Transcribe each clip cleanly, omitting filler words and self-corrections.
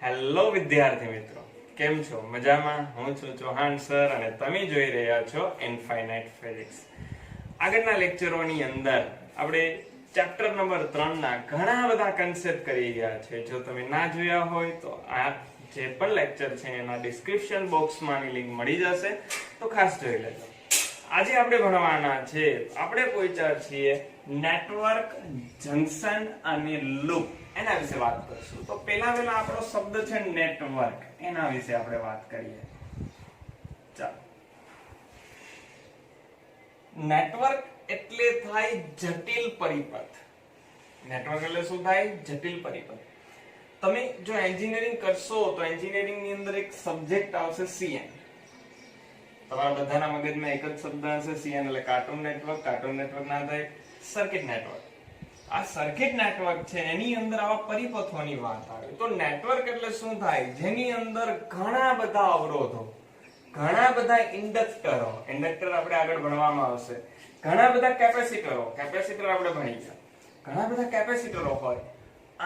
Hello વિદ્યાર્થી મિત્રો, કેમ છો? મજામાં? હું છું ચૌહાણ સર અને તમે જોઈ રહ્યા છો ઇનફાઇનાઇટ ફિઝિક્સ. આગળના લેક્ચરોની અંદર આપણે ચેપ્ટર નંબર 3 ના ઘણા બધા કન્સેપ્ટ કરી ગયા છે. જો તમે ના જોયા હોય તો આ જે પણ લેક્ચર છે એના ડિસ્ક્રિપ્શન બોક્સમાં લિંક મળી જશે, તો ખાસ જોઈ લેજો. આજે આપણે ભણવાના છે, આપણે પહોંચ્યા છીએ નેટવર્ક, જંકશન અને લૂપ, એના વિશે વાત કરશું. તો પહેલા આપણો શબ્દ છે નેટવર્ક, એના વિશે આપણે વાત કરીએ. ચાલો, નેટવર્ક એટલે થાય જટિલ પરિપથ. નેટવર્ક એટલે શું થાય? જટિલ પરિપથ. તમે જો એન્જિનિયરિંગ કરશો તો એન્જિનિયરિંગ ની અંદર એક સબ્જેક્ટ આવશે સીએન. તમારા બધાના મગજમાં એક જ શબ્દ હશે સીએન એટલે કાર્ટૂન નેટવર્ક. કાર્ટૂન નેટવર્ક ના થાય સર્કિટ નેટવર્ક. આ સર્કિટ નેટવર્ક છે, એની અંદર આવા પરિપથોની વાત આવે. તો નેટવર્ક એટલે શું થાય? જેની અંદર ઘણા બધા અવરોધો, ઘણા બધા ઇન્ડક્ટરો, ઇન્ડક્ટર આપણે આગળ ભણવામાં આવશે, ઘણા બધા કેપેસિટરો, કેપેસિટર આપણે ભણી ગયા, ઘણા બધા કેપેસિટરો હોય,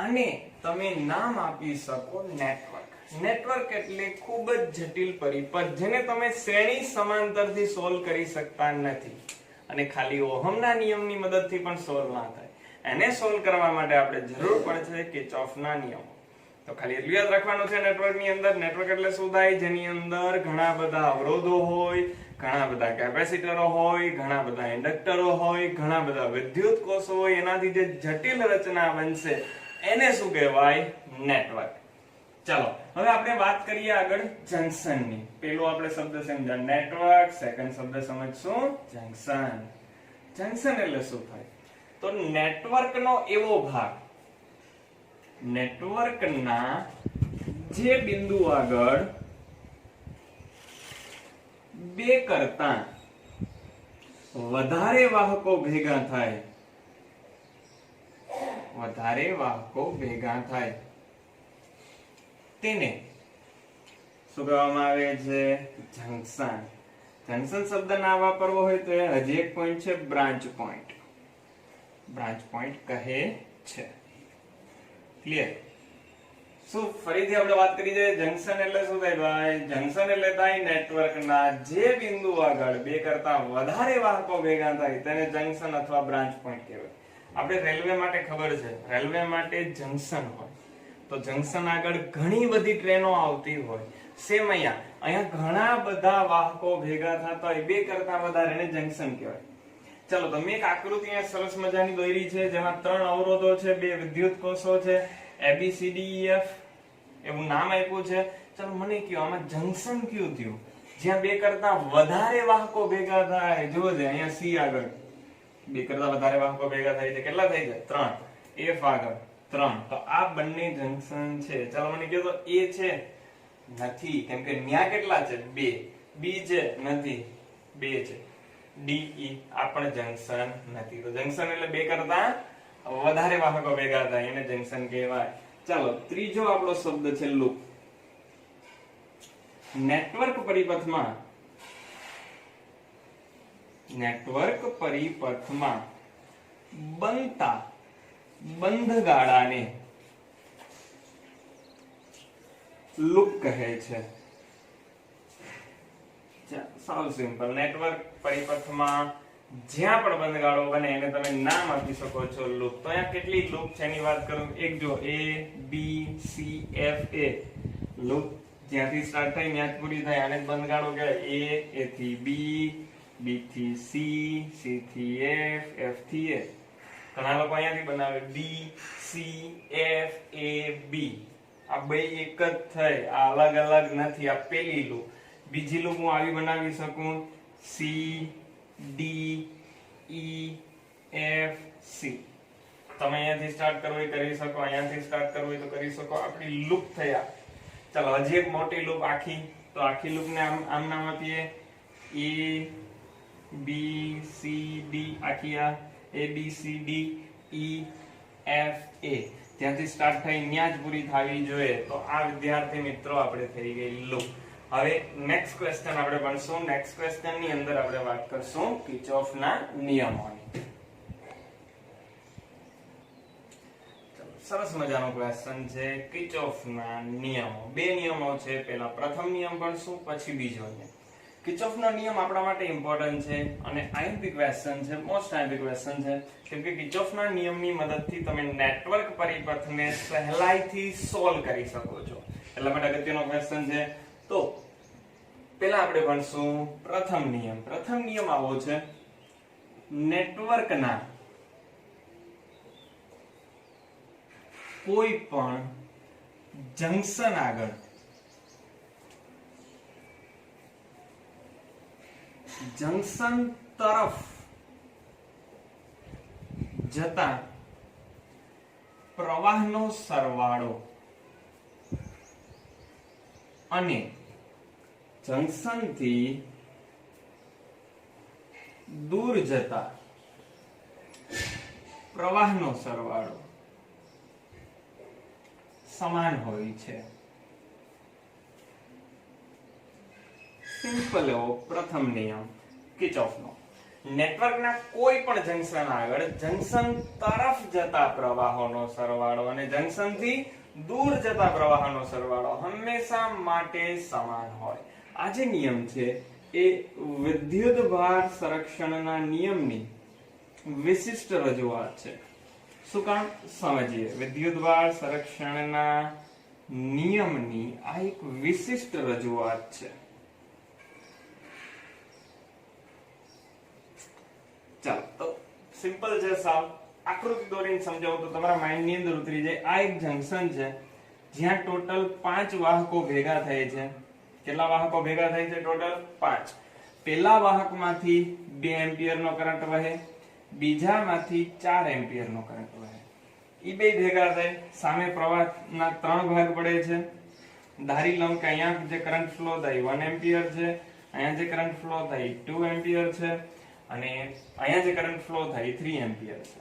આને તમે નામ આપી શકો નેટવર્ક. નેટવર્ક એટલે ખૂબ જ જટિલ પરિપથ, જેને તમે શ્રેણી સમાંતરથી સોલ્વ કરી શકતા નથી અને ખાલી ઓહમના નિયમની મદદથી પણ સોલ્વ ના થાય. એને સોલ્વ કરવા માટે આપણે જરૂર પડશે કિર્ચોફના નિયમો. તો ખાલી એટલું યાદ રાખવાનું છે નેટવર્કની અંદર. નેટવર્ક એટલે શું થાય? જેની અંદર ઘણા બધા અવરોધો હોય, ઘણા બધા કેપેસિટરો હોય, ઘણા બધા ઇન્ડક્ટરો હોય, ઘણા બધા વિદ્યુત કોષો હોય, એનાથી જે જટિલ રચના બનશે એને શું કહેવાય? નેટવર્ક. ચાલો હવે આપણે વાત કરીએ આગળ જંકશનની. પેલો આપણે શબ્દ સમજ્યા નેટવર્ક, સેકન્ડ શબ્દ સમજશું જંકશન. જંકશન એટલે શું થાય? તો નેટવર્કનો એવો ભાગ, નેટવર્કના જે બિંદુ આગળ બે કરતા વધારે વાહકો ભેગા થાય, વધારે વાહકો ભેગા થાય, તેને શું કહેવામાં આવે છે? જંકશન. જંકશન શબ્દ ના વાપરવો હોય તો હજી એક પોઈન્ટ છે બ્રાન્ચ પોઈન્ટ. બ્રાન્ચ પોઈન્ટ કહે છે. ક્લિયર? શું ફરીથી આપણે વાત કરી દઈએ જંકશન એટલે શું થાય ભાઈ? જંકશન એટલે થાય નેટવર્કના જે બિંદુ આગળ બે કરતા વધારે વાહકો ભેગા થાય તેને જંકશન અથવા બ્રાન્ચ પોઈન્ટ કહેવાય. આપણે રેલવે માટે ખબર છે, રેલવે માટે જંકશન હોય તો જંકશન આગળ ઘણી બધી ટ્રેનો આવતી હોય. સેમ અહીંયા ઘણા બધા વાહકો ભેગા થતા હોય, બે કરતા વધારે, એને જંકશન કહેવાય. ચાલો, તમે એક આકૃતિ અહીંયા સરસ મજાની દોરી છે, જેમાં 3 અવરોધો છે, 2 વિદ્યુત કોષો છે, ABCDEF એવું નામ આપ્યું છે. ચાલો મને કહો, આમાં જંકશન કયું થયું? જ્યાં બે કરતા વધારે વાહકો ભેગા થાય. જુઓ છે અહીંયા C આગળ બે કરતા વધારે વાહકો ભેગા થાય છે. કેટલા થાય છે? 3. F આગળ 3. તો આ બંને જંકશન છે. ચાલો મને કહો તો A છે? નથી, કેમ કે ન્યા કેટલા છે? 2. B છે? નથી, 2 છે. DE આ પણ જંકશન નથી. તો જંકશન એટલે બે કરતા વધારે વાહકો ભેગા થાય, એને જંકશન કહેવાય. ચાલો, ત્રીજો આપણો શબ્દ છે લૂપ. નેટવર્ક પરિપથમાં, નેટવર્ક પરિપથમાં બનતા બંધગાળાને લૂપ કહે છે. સાવ સિમ્પલ. નેટવર્ક પરિપથમાં જ્યાં પણ બંધગાળો બને એને તમે નામ આપી શકો છો લૂપ. તો અહીંયા કેટલી લૂપ છે એની વાત કરું. એક જો A B C F A loop જ્યાંથી સ્ટાર્ટ થાય ત્યાં પૂરી થાય, આને બંધગાળો કહેવાય. A થી B, B થી C, C થી F, F થી A. ઘણા લોકો અહીંયાથી બનાવે B C F A B. આ બે એક જ થઈ, આ અલગ અલગ નથી. આ પેલી લૂપ. બીજી લૂપ હું આવી બનાવી શકું C D E F C. તમે અહીંયાથી સ્ટાર્ટ કરવું હોય કરી શકો, અહીંયાથી સ્ટાર્ટ કરવું હોય તો કરી શકો. આપણી લૂપ થયા. ચાલો હજી એક મોટી લૂપ આખી. તો આખી લૂપને આમ નામ આપીએ A B C D. આખી આ A B C D E F A ત્યાંથી સ્ટાર્ટ થઈ ત્યાં જ પૂરી થવી જોઈએ. તો આ વિદ્યાર્થી મિત્રો આપણે થઈ ગઈ લૂપ. હવે નેક્સ્ટ ક્વેશ્ચન આપણે ભણશું. નેક્સ્ટ ક્વેશ્ચન ની અંદર આપણે વાત કરશું કિર્ચોફના નિયમોની. સરસ મજાનો ક્વેશ્ચન છે કિર્ચોફના નિયમો. બે નિયમો છે, પહેલા પ્રથમ નિયમ ભણશું, પછી બીજો નિયમ. કિર્ચોફનો નિયમ આપણા માટે ઇમ્પોર્ટન્ટ છે અને આઈએમપી ક્વેશ્ચન છે, મોસ્ટ આઈએમપી ક્વેશ્ચન છે, કેમ કે કિર્ચોફના નિયમની મદદથી તમે નેટવર્ક પરિપથને સહેલાઈથી સોલ્વ કરી શકો છો. એટલા માટે અગત્યનો ક્વેશ્ચન છે. તો પહેલા આપણે ભણશું પ્રથમ નિયમ. પ્રથમ નિયમ આવો છે, નેટવર્કના કોઈ પણ જંક્શન આગળ જંક્શન તરફ જતા પ્રવાહનો સરવાળો અને જંક્શન થી દૂર જતા પ્રવાહનો સરવાળો સમાન હોય છે. સિમ્પલ એવો પ્રથમ નિયમ કિર્ચોફનો. નેટવર્કના કોઈ પણ જંક્શન આગળ જંક્શન તરફ જતા પ્રવાહોનો સરવાળો અને જંક્શન થી દૂર જતા પ્રવાહોનો સરવાળો હંમેશા માટે સમાન હોય. આ જે નિયમ છે એ વિદ્યુતભાર સંરક્ષણના નિયમની વિશિષ્ટ રજૂઆત છે. શું કામ સમજીએ. વિદ્યુતભાર સંરક્ષણના નિયમની આ એક વિશિષ્ટ રજૂઆત છે. ચાલો તો સિમ્પલ છે સાવ. આકૃતિ દોરીને સમજાવું તો તમારા માઇન્ડ ની અંદર ઉતરી જાય. આ એક જંક્શન છે જ્યાં ટોટલ 5 વાહકો ભેગા થાય છે. કેટલા વાહકો ભેગા થાય છે? ટોટલ 5. પહેલા વાહકમાંથી 2 એમ્પિયર નો કરંટ વહે, બીજામાંથી 4 એમ્પિયર નો કરંટ વહે. ઈ બે ભેગા થાય, સામે પ્રવાહના 3 ભાગ પડે છે. ધારી લઉં કે અહીંયા જે કરંટ ફ્લો થાય 1 એમ્પિયર છે, અહીંયા જે કરંટ ફ્લો થાય 2 એમ્પિયર છે અને અહીંયા જે કરંટ ફ્લો થાય 3 એમ્પિયર છે.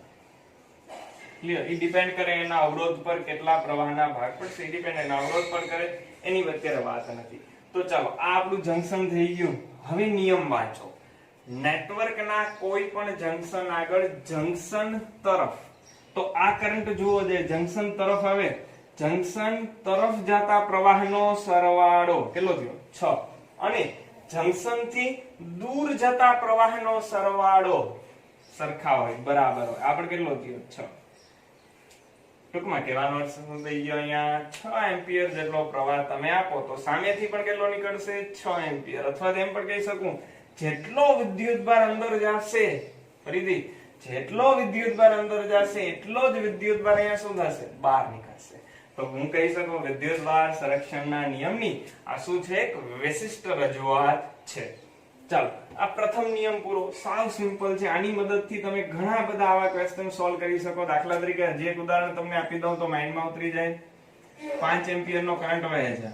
ક્લિયર? ઈ ડિપેન્ડ કરે એના અવરોધ પર કેટલા પ્રવાહના ભાગ પડશે. ઈ ડિપેન્ડ એના અવરોધ પર કરે, એની અત્યારે વાત નથી. તો ચાલો આ આપણું જંક્શન થઈ ગયું. હવે નિયમ વાંચો. નેટવર્કના કોઈ પણ જંક્શન આગળ જંક્શન તરફ, તો આ કરંટ જુઓ જે જંક્શન તરફ આવે, જંક્શન તરફ જતા પ્રવાહનો સરવાળો કેટલો થયો? 6. અને જંક્શન થી દૂર જતા પ્રવાહનો સરવાળો સરખા હોય, બરાબર હોય. આપણે કેટલો થયો? 6. ટૂંકમાં કહેવાનો અર્થ શું થઈ ગયો? અહીંયા 6 એમ્પિયર જેટલો પ્રવાહ તમે આપો તો સામેથી પણ કેટલો નીકળશે? 6 એમ્પિયર. અથવા તેમ પણ કહી શકું, જેટલો વિદ્યુતભાર અંદર જશે, ફરીથી જેટલો વિદ્યુતભાર અંદર જશે એટલો જ વિદ્યુતભાર અહીંયા શું થશે? બહાર નીકળશે. તો હું કહી શકું વિદ્યુતભાર સંરક્ષણના નિયમની આ શું છે? એક વિશિષ્ટ રજૂઆત છે. ચાલો આ પ્રથમ નિયમ પૂરો. સાવ સિમ્પલ છે. આની મદદથી તમે ઘણા બધા આવા ક્વેશ્ચન સોલ્વ કરી શકો. દાખલા તરીકે જે એક ઉદાહરણ તમને આપી દઉં તો માઇન્ડમાં ઉતરી જાય. 5 એમ્પિયર નો કરંટ વહે છે.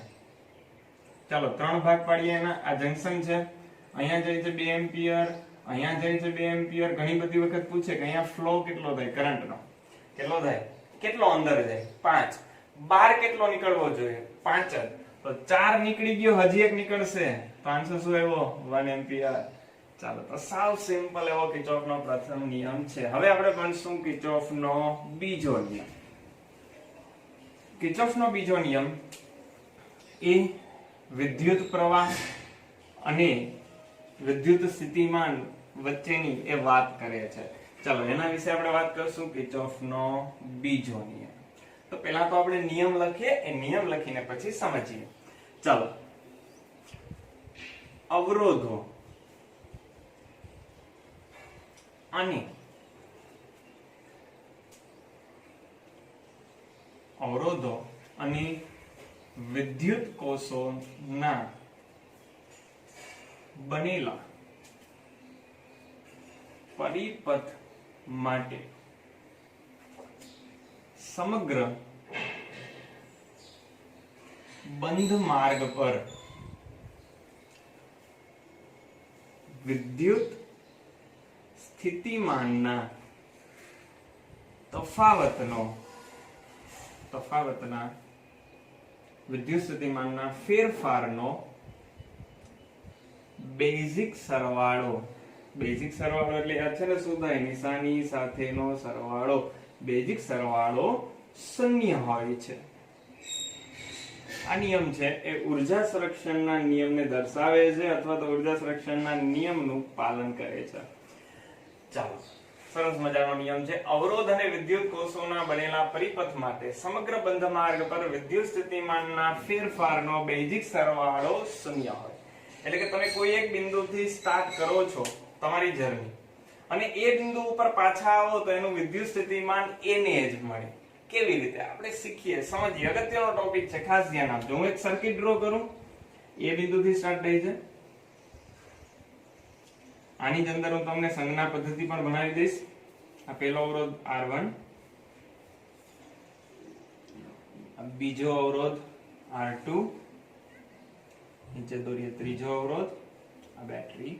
ચાલો 3 ભાગ પાડીએ એના. આ જંક્શન છે, અહીંયા જાય છે 2 એમ્પિયર, અહીંયા જાય છે 2 એમ્પિયર. ઘણી બધી વખત પૂછે કે અહીંયા ફ્લો કેટલો થાય કરંટનો? કેટલો થાય? કેટલો અંદર જાય? 5. બહાર કેટલો નીકળવો જોઈએ? 5 જ. તો 4 નીકળી ગયો, હજી એક નીકળશે. તો આન્સર શું આવ્યો? 1 એમ્પિયર. ચાલો તો સાવ સિમ્પલ એવો કિર્ચોફનો પ્રથમ નિયમ છે. હવે આપણે ભણશું કિર્ચોફનો બીજો નિયમ. કિર્ચોફનો બીજો નિયમ એ વિદ્યુત પ્રવાહ અને વિદ્યુત સ્થિતિમાન વચ્ચેની એ વાત કરે છે. ચાલો એના વિશે આપણે વાત કરશું. કિર્ચોફનો બીજો નિયમ. તો પહેલા તો આપણે નિયમ લખીએ, એ નિયમ લખીને પછી સમજીએ. ચાલો અવરોધો અને વિદ્યુત કોષોના બનેલા પરિપથ માટે સમગ્ર બંધ માર્ગ પર વિદ્યુત સ્થિતિમાનના તફાવતના વિદ્યુત સ્થિતિમાનના ફેરફારનો બેઝિક સરવાળો એટલે આ છે ને શું થાય? નિશાની સાથેનો સરવાળો. બેઝિક સરવાળો શૂન્ય હોય છે. આ નિયમ છે એ ઉર્જા સંરક્ષણના નિયમને દર્શાવે છે અથવા તો ઉર્જા સંરક્ષણના નિયમનું પાલન કરે છે. ચાલો, સરસ મજાનો નિયમ છે. અવરોધ અને વિદ્યુત કોષોના બનેલા પરિપથ માટે સમગ્ર બંધ માર્ગ પર વિદ્યુત સ્થિતિમાનના ફેરફારનો બેઝિક સરવાળો શૂન્ય હોય. એટલે કે તમે કોઈ એક બિંદુથી સ્ટાર્ટ કરો છો તમારી જર્ની અને એ બિંદુ ઉપર પાછા આવો તો એનું વિદ્યુત સ્થિતિમાન એ ને જ મળે. કેવી રીતે આપણે શીખીએ, સમજીએ. અગત્યનો ટોપિક છે, ખાસ ધ્યાન આપજો. હું એક સર્કિટ ડ્રો કરું. એ બિંદુથી સ્ટાર્ટ થઈ છે. આની જ અંદર હું તમને સંજ્ઞા પદ્ધતિ પણ બનાવી દઈશ. આ પહેલો અવરોધ R1, બીજો અવરોધ R2, નીચે દોરીએ ત્રીજો અવરોધ, આ બેટરી,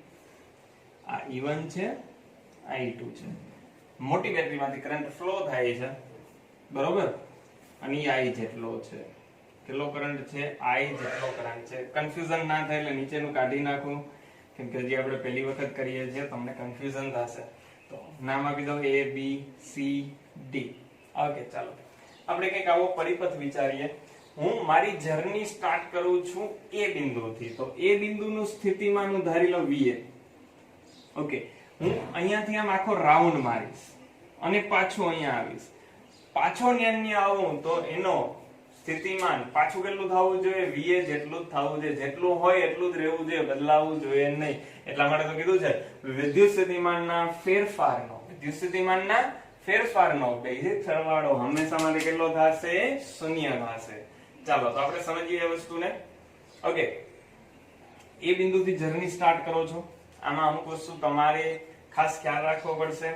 આ E1 છે, આ E2 છે. મોટી બેટરીમાંથી કરંટ ફ્લો થાય છે, બરોબર, અને I જેટલો છે. કેટલો કરંટ છે? I જેટલો કરંટ છે. કન્ફ્યુઝન ના થાય એટલે નીચેનું કાઢી નાખું, કેમ કે હજી આપણે પહેલી વખત કરીએ છીએ, તમને કન્ફ્યુઝન થશે. તો નામ આપી દો A B C D. Okay, ચાલો આપણે કંઈક આવો પરિપથ વિચારીએ. હું મારી જર્ની સ્ટાર્ટ કરું છું એ બિંદુથી, તો એ બિંદુનું સ્થિતિમાન હું ધારી લઉં VA. ઓકે, હું અહીંયાથી આમ આખો રાઉન્ડ મારીશ અને પાછો અહીંયા આવીશ. પાછો ન્યા આવું તો એનો સ્થિતિમાન પાછું કેટલું થવું જોઈએ? VA જેટલું જ થવું જોઈએ. જેટલું હોય એટલું જ રહેવું જોઈએ, બદલાવવું જોઈએ નહીં. એટલા માટે તો કીધું છે વિદ્યુત સ્થિતિમાનના ફેરફારનો બેઝિક સરવાળો હંમેશા માટે કેટલો થશે? શૂન્ય થશે. ચાલો, તો આપણે સમજીએ એ વસ્તુને. ઓકે, એ બિંદુથી જર્ની સ્ટાર્ટ કરો છો. આમાં અમુક વસ્તુ તમારે ખાસ ખ્યાલ રાખવો પડશે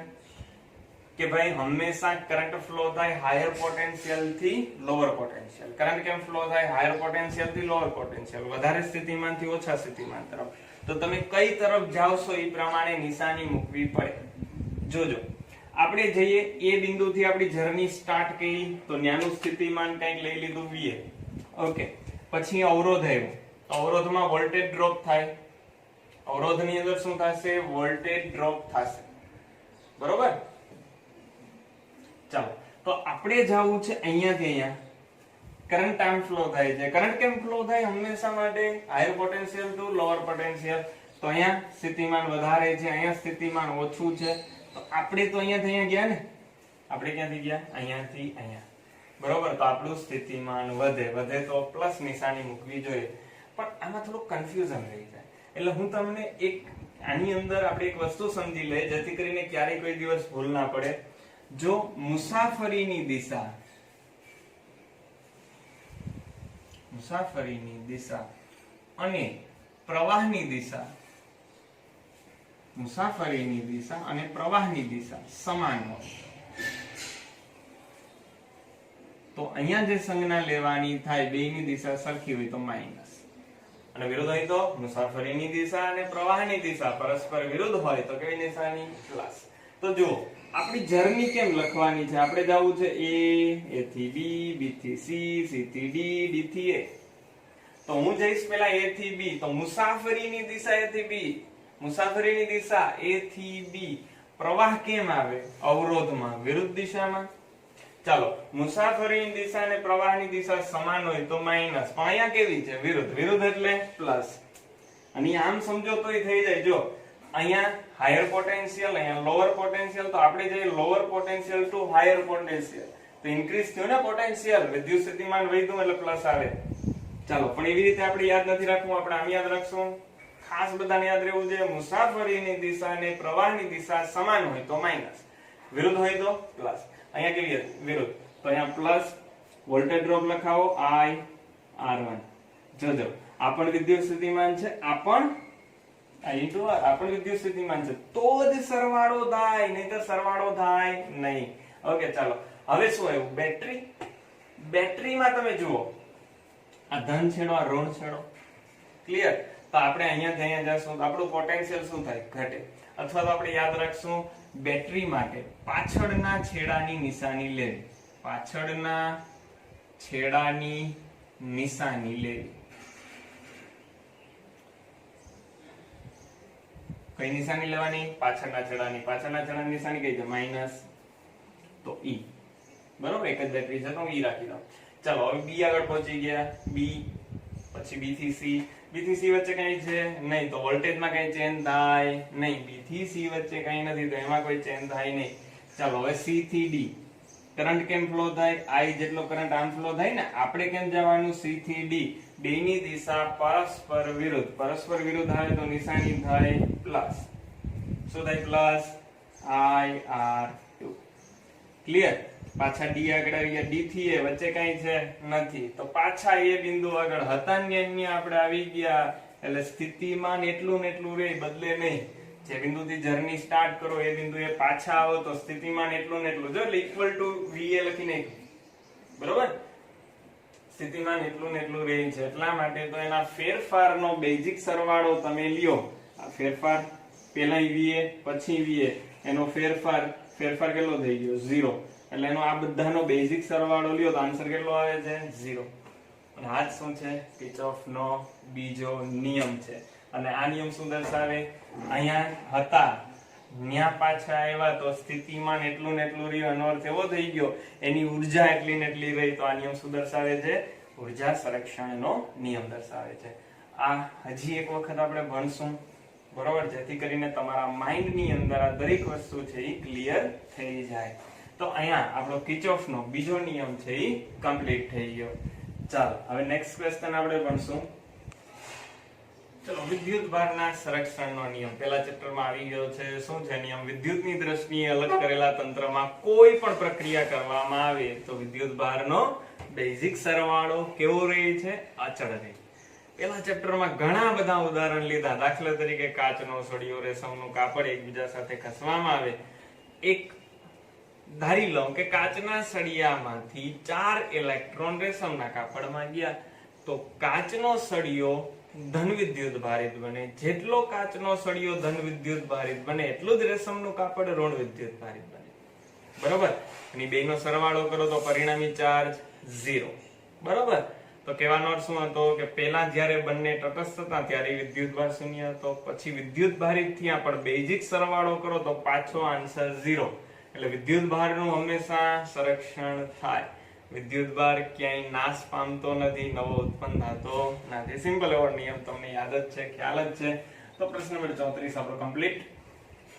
કે ભાઈ હંમેશા કરંટ ફ્લો થાય હાયર પોટેન્શિયલ થી લોઅર પોટેન્શિયલ. કરંટ કેમ ફ્લો થાય? હાયર પોટેન્શિયલ થી લોઅર પોટેન્શિયલ, વધારે સ્થિતિમાન થી ઓછા સ્થિતિમાન તરફ. તો તમે કઈ તરફ જાવશો એ પ્રમાણે નિશાની મૂકવી પડે. જોજો, આપણે જઈએ એ બિંદુથી આપણી જર્ની સ્ટાર્ટ કરી તો ન્યાનું સ્થિતિમાન કંઈક લઈ લીધું VA. ઓકે, પછી અવરોધ આવ્યો. અવરોધમાં વોલ્ટેજ ડ્રોપ થાય. અવરોધની અંદર શું થશે? વોલ્ટેજ ડ્રોપ થશે, બરોબર. ચાલો, તો આપણે જવું છે અહીંયાથી અહીંયા. કરંટ આમ ફ્લો થાય છે. કરંટ કેમ ફ્લો થાય? હંમેશા માટે higher potential to lower potential. તો અહીંયા સ્થિતિમાન વધારે છે, અહીંયા સ્થિતિમાન ઓછું છે. તો આપણે તો અહીંયાથી અહીંયા ગયા ને. આપણે ક્યાંથી ગયા? અહીંયાથી અહીંયા, બરોબર. તો આપણું સ્થિતિમાન વધે તો પ્લસ નિશાની મૂકવી જોઈએ. પણ આમાં થોડું કન્ફ્યુઝન રહી જાય. એટલે હું તમને એક આની અંદર આપણે એક વસ્તુ સમજી લે, જેથી કરીને ક્યારેય કોઈ દિવસ ભૂલ ના પડે. જો મુસાફરીની દિશા અને પ્રવાહની દિશા સમાન હોય તો અહીંયા જે સંજ્ઞા લેવાની થાય, બેયની દિશા સરખી હોય તો માઈનસ, અને વિરુદ્ધ હોય તો મુસાફરીની દિશા અને પ્રવાહની દિશા પરસ્પર વિરુદ્ધ હોય તો કેવી નિશાની? પ્લસ. તો જુઓ, આપણી જર્ની કેમ લખવાની છે? આપણે જવું છે A થી B, B થી C, C થી D, D થી A. તો હું જઈશ પેલા A થી B. તો મુસાફરીની દિશા A થી B, મુસાફરીની દિશા A થી B. પ્રવાહ કેમ આવે? અવરોધમાં, વિરુદ્ધ દિશામાં. ચાલો, મુસાફરીની દિશા અને પ્રવાહની દિશા સમાન હોય તો માઈનસ, પણ અહીંયા કેવી છે? વિરુદ્ધ એટલે પ્લસ. અને આમ સમજો તોય થઈ જાય. જો અહીંયા હાયર પોટેન્શિયલ, અહીંયા લોઅર પોટેન્શિયલ, તો આપણે જઈએ lower potential to higher potential. તો ઇન્ક્રીઝ થયું ને પોટેન્શિયલ, વિદ્યુત સ્થિતિમાન વધ્યું એટલે પ્લસ આવે. ચાલો, પણ એવી રીતે આપણે યાદ નથી રાખવું, આપણે આમ યાદ રાખશું. ખાસ બધાને યાદ રહેવું જોઈએ, મુસાફરીની દિશા અને પ્રવાહની દિશા સમાન હોય તો માઈનસ, વિરુદ્ધ હોય તો પ્લસ. અહીંયા કેવી હતી? વિરુદ્ધ. તો અહીંયા પ્લસ, વોલ્ટેજ ડ્રોપ લખાવો I R1. જોજો, આ પણ વિદ્યુત સ્થિતિમાન છે, આ પણ વિદ્યુત સ્થિતિમાન છે, તો જ સરવાળો થાય, નહીંતર સરવાળો થાય નહીં. ઓકે, ચાલો હવે શું આવ્યું? બેટરી. બેટરીમાં તમે જુઓ, આ ધન છેડો, આ ઋણ છેડો. ક્લિયર? તો આપણે અહીંયાથી અહીંયા જશું તો આપણું પોટેન્શિયલ શું થાય? ઘટે. અથવા તો આપણે યાદ રાખશું, બેટરી માટે પાછળના છેડાની નિશાની લેવી. પાછળના છેડાની નિશાની લેવી. કઈ નિશાની લેવાની? પાછળના છેડાની. પાછળના છેડાની નિશાની કઈ છે? માઈનસ. તો E. બરોબર, એક જ બેટરી છે તો હું ઈ રાખી દઉં. ચાલો હવે બી આગળ પહોંચી ગયા. બી પછી બી થી સી. બી થી સી વચ્ચે કઈ છે નહીં, તો વોલ્ટેજમાં કઈ ચેન્જ થાય નહીં. બી થી સી વચ્ચે કઈ નથી તો એમાં કોઈ ચેન્જ થાય નહીં. ચાલો હવે સી થી ડી. કરંટ કેમ ફ્લો થાય? આઈ જેટલો કરંટ આમ ફ્લો થાય ને, આપણે કેમ જવાનું? સી થી ડી. ડી ની દિશા પરસ્પર વિરુદ્ધ. પરસ્પર વિરુદ્ધ આવે તો નિશાની થાય પ્લસ. શું થાય? Plus I R two. Clear? પાછા ડી આગળ આવી ગયા. ડી થી એ વચ્ચે કઈ છે નથી તો પાછા એ બિંદુ આગળ હતા ને આપણે આવી ગયા. એટલે સ્થિતિમાન એટલું ને એટલું રે, બદલે નહીં. જે બિંદુથી જર્ની સ્ટાર્ટ કરો એ બિંદુએ પાછા આવો તો સ્થિતિમાન એટલું ને એટલું, જો એટલે ઇક્વલ ટુ વીએ લખી નાખ્યું. બરોબર, સ્થિતિમાન એટલું ને એટલું રહે છે. એટલા માટે તો એના ફેરફારનો બેઝિક સરવાળો તમે લ્યો. આ ફેરફાર પહેલા વીએ પછી વીએ, એનો ફેરફાર કેટલો થઈ ગયો? 0. એટલે એનો આ બધાનો બેઝિક સરવાળો લ્યો તો આન્સર કેટલો આવે છે? 0. અને આ જ શું છે? કિર્ચોફનો બીજો નિયમ છે. અને આ નિયમ શું દર્શાવે? અહીંયા હતા ન્યા પાછા આવ્યા તો સ્થિતિમાન એટલું ને એટલું રહ્યું. એનો અર્થ એવો થઈ ગયો એની ઉર્જા એટલી ને એટલી રહી. તો આ નિયમ શું દર્શાવે છે? ઉર્જા સંરક્ષણનો નિયમ દર્શાવે છે. આ હજી એક વખત આપણે ભણશું, બરોબર, જેથી કરીને તમારા માઇન્ડ ની અંદર આ દરેક વસ્તુ છે એ ક્લિયર થઈ જાય. તો અહીંયા આપણો કિર્ચોફનો બીજો નિયમ છે એ કમ્પ્લીટ થઈ ગયો. ચાલો હવે નેક્સ્ટ ક્વેશ્ચન આપણે ભણશું. ચલો, વિદ્યુત ભારના સંરક્ષણનો નિયમ પહેલા ચેપ્ટરમાં આવી ગયો છે. શું છે નિયમ? વિદ્યુતની દ્રષ્ટિએ અલગ કરેલા તંત્રમાં કોઈ પણ પ્રક્રિયા કરવામાં આવે તો વિદ્યુત ભારનો બેઝિક સરવાળો કેવો રહે છે? અચળ રહે. પહેલા ચેપ્ટરમાં ઘણા બધા ઉદાહરણ લીધા. દાખલા તરીકે કાચનો સળિયો, રેશમનું કાપડ એકબીજા સાથે ઘસવામાં આવે. એક ધારી લો કે કાચના સળિયામાંથી 4 ઇલેક્ટ્રોન રેશમના કાપડમાં ગયા તો કાચનો સળિયો ધન વિદ્યુત ભારિત બને. જેટલો કાચનો સળિયો ધન વિદ્યુત ભારિત બને એટલું જ રેશમનું કાપડ ઋણ વિદ્યુત ભારિત બને. બરોબર, અને બેનો સરવાળો કરો તો પરિણામી ચાર્જ 0. બરોબર, તો કહેવાનો અર્થ શું હતો કે પહેલા જ્યારે બંને તટસ્થ હતા ત્યારે વિદ્યુત ભાર 0 હતો. પછી વિદ્યુત ભારિત થયા પણ બેઝિક સરવાળો કરો તો પાછો આન્સર 0. એટલે વિદ્યુત ભારનું હંમેશા સંરક્ષણ થાય. વિદ્યુત ભાર ક્યાંય નાશ પામતો નથી, નવો ઉત્પન્ન થતો નથી. સિમ્પલ એવો નિયમ તમને યાદ જ છે, ખ્યાલ જ છે. તો પ્રશ્ન નંબર 34 આપણો કમ્પ્લીટ.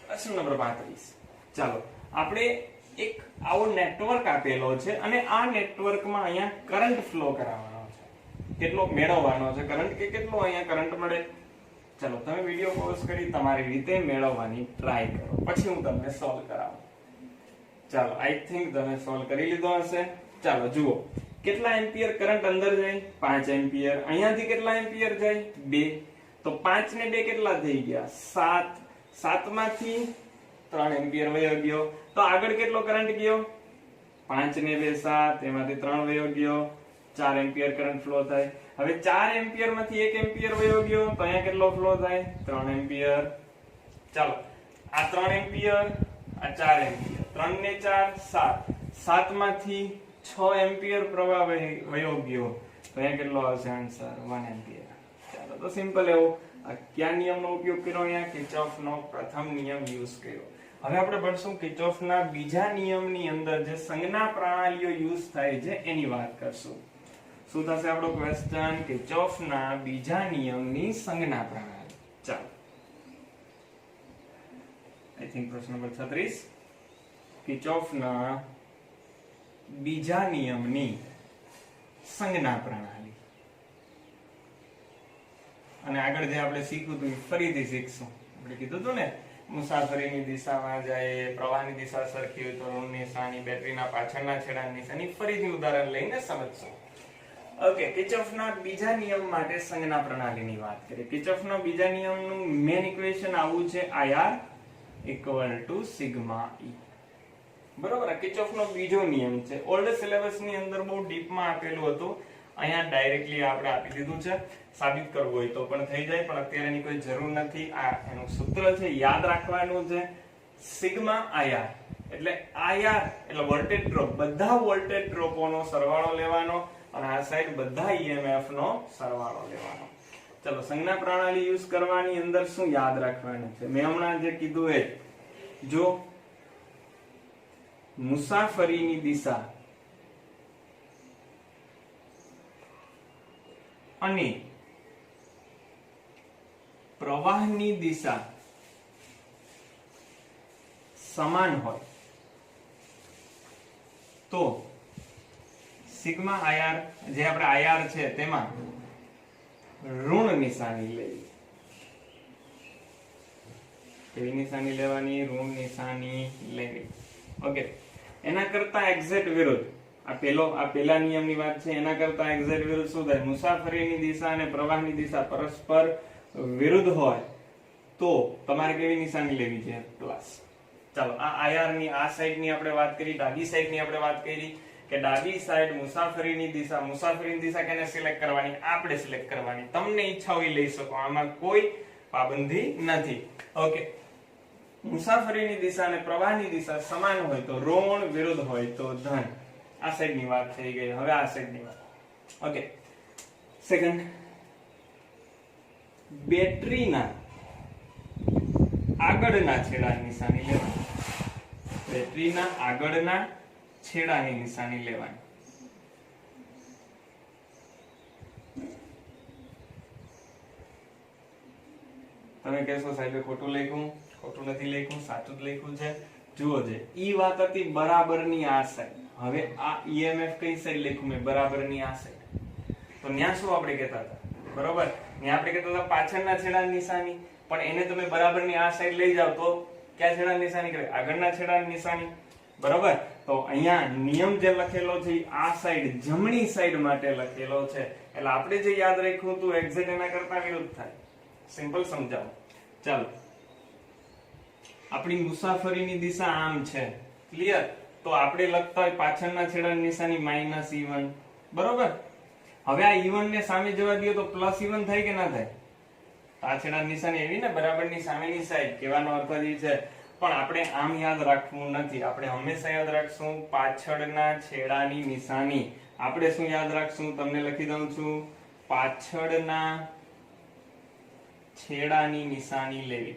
પ્રશ્ન નંબર 35. ચાલો, આપણે એક આવો નેટવર્ક આપેલો છે અને આ નેટવર્કમાં અહીંયા કરંટ ફ્લો કરાવવાનો છે. કેટલો મેળવવાનો છે કરંટ, કે કેટલો અહીંયા કરંટ મળે? ચાલો, તમે વિડિયો પોઝ કરી તમારી રીતે મેળવવાની ટ્રાય કરો, પછી હું તમને સોલ્વ કરાવું. ચાલો, આઈ થિંક તમે સોલ્વ કરી લીધો હશે. ચાલો જુઓ, કેટલા એમ્પિયર કરંટ અંદર જાય? 5 એમ્પિયર. અહીંયાથી કેટલા એમ્પિયર જાય? 2. તો 5 ને 2 કેટલા થઈ ગયા? 7. 7 માંથી 3 એમ્પિયર વયો ગયો. તો આગળ કેટલો કરંટ ગયો? 5 ને 2 7, એમાંથી 3 વયો ગયો, 4 એમ્પિયર કરંટ ફ્લો થાય. હવે 4 એમ્પિયર માંથી 1 એમ્પિયર વયો ગયો તો અહીંયા કેટલો ફ્લો થાય? 3 એમ્પિયર. ચાલો, આ 3 એમ્પિયર, આ 4 એમ્પિયર, 3 ને 4 7. 7 માંથી 6 એમ્પિયર પ્રવાહ વયો ગયો તો અહીંયા કેટલો આવશે આન્સર? 1 એમ્પિયર. ચાલો, તો સિમ્પલ એવો કયા નિયમનો ઉપયોગ કર્યો? અહીંયા કિર્ચોફનો પ્રથમ નિયમ યુઝ કર્યો. હવે આપણે ભણશું કિર્ચોફના બીજા નિયમની અંદર જે સંજ્ઞા પ્રણાલીઓ યુઝ થાય છે એની વાત કરશું. શું થશે આપણો ક્વેશ્ચન? કિર્ચોફના બીજા નિયમની સંજ્ઞા પ્રણાલી. ચાલો, આઈ થિંક પ્રશ્ન નંબર 36. કિર્ચોફના બીજા નિયમની સંજ્ઞા પ્રણાલી. અને આગળ જે આપણે શીખ્યું હતું ફરીથી શીખશું. આપણે કીધું હતું ને, મુસાફરીની દિશામાં જાય, પ્રવાહની દિશા સરખી હોય તો ઋણ નિશાની, બેટરીના પાછળના છેડાની નિશાની. ફરીથી ઉદાહરણ લઈને સમજશું. ઓકે, કિર્ચોફના બીજા નિયમ માટે સંજ્ઞા પ્રણાલીની વાત કરીએ. કિર્ચોફના બીજા નિયમનું મેઇન ઇક્વેશન આવું છે, IR = સિગ્મા E. બરોબર, કિર્ચોફનો બીજો નિયમ છે. ઓલ્ડ સિલેબસ ની અંદર બહુ ડીપમાં આપેલું હતું. અહીંયા ડાયરેક્ટલી આપણે આપી દીધું છે. સાબિત કરવું હોય તો પણ થઈ જાય, પણ અત્યારે એની કોઈ જરૂર નથી. આ એનું સૂત્ર છે, યાદ રાખવાનું છે. સિગ્મા IR એટલે IR એટલે વોલ્ટેજ ડ્રોપ. બધા વોલ્ટેજ ડ્રોપોનો સરવાળો લેવાનો અને આ સાઈડ બધા EMF નો સરવાળો લેવાનો. ચલો, સંજ્ઞા પ્રણાલી યુઝ કરવાની અંદર શું યાદ રાખવાનું છે? મેં હમણાં જે કીધું એ, જો મુસાફરીની દિશા અને પ્રવાહની દિશા સમાન હોય તો સિગ્મા IR જે આપણે IR છે તેમાં ઋણ નિશાની લેવી. કેવી નિશાની લેવાની? ઋણ નિશાની લેવી. ઓકે, એના કરતા એક્ઝેક્ટ વિરુદ્ધ આ પેલા નિયમની વાત છે. એના કરતા એક્ઝેક્ટ વિરુદ્ધ શું થાય? મુસાફરીની દિશા અને પ્રવાહની દિશા પરસ્પર વિરુદ્ધ હોય તો તમારે કેવી નિશાની લેવી છે? પ્લસ. ચાલો, આ IR ની આ સાઈડ ની આપણે વાત કરી, ડાબી સાઈડ ની આપણે વાત કરી કે ડાબી સાઈડ મુસાફરીની દિશા કેને સિલેક્ટ કરવાની? આપણે સિલેક્ટ કરવાની. તમને ઈચ્છા હોય લઈ શકો, આમાં કોઈ પાબંદી નથી. ઓકે, મુસાફરીની દિશા અને પ્રવાહની દિશા સમાન હોય તો ઋણ, વિરુદ્ધ હોય તો ધન. આ સાઈડ ની વાત થઈ ગઈ. હવે આ સાઈડ ની વાત. ઓકે, સેકન્ડ, બેટરીના આગળના છેડાની નિશાની લેવાની. બેટરીના આગળના છેડાની નિશાની લેવાની. તમે કહેશો સાહેબ ખોટું લખ્યું? ખોટું નથી લખ્યું, સાચું જ લખ્યું છે. જુઓ છે, ઈ વાત હતી બરાબરની આ સાઈડ. હવે આ EMF કઈ સાઈડ લખ્યું મેં? બરાબરની આ સાઈડ. તો ન્યા શું આપણે કહેતા હતા? બરોબર, ન્યા આપણે કહેતા હતા પાછળના છેડાની નિશાની, પણ એને તમે બરાબરની આ સાઈડ લઈ જાવ તો ક્યાં છેડાની નિશાની કહેવાય? આગળના છેડાની નિશાની. બરોબર, તો અહીંયા નિયમ જે લખેલો છે આ સાઈડ જમણી સાઈડ માટે લખેલો છે, એટલે આપણે જે યાદ રાખ્યું હતું એક્ઝેક્ટ એના કરતા વિરુદ્ધ થાય. સિમ્પલ સમજાવો. ચાલો, આપણી મુસાફરીની દિશા આમ છે, ક્લિયર? તો આપણે લખતા હોય પાછળના છેડાની નિશાની -E1. બરોબર, હવે આ E1 ને સામે જવા દઈએ તો +E1 થાય કે ના થાય? આ છેડાની નિશાની એવી ને બરાબરની સામેની સાઈડ, કહેવાનો અર્થ જ છે. પણ આપણે આમ યાદ રાખવું નથી. આપણે હંમેશા યાદ રાખશું પાછળના છેડાની નિશાની. આપણે શું યાદ રાખશું? તમને લખી દઉં છું, પાછળના છેડાની નિશાની લેવી.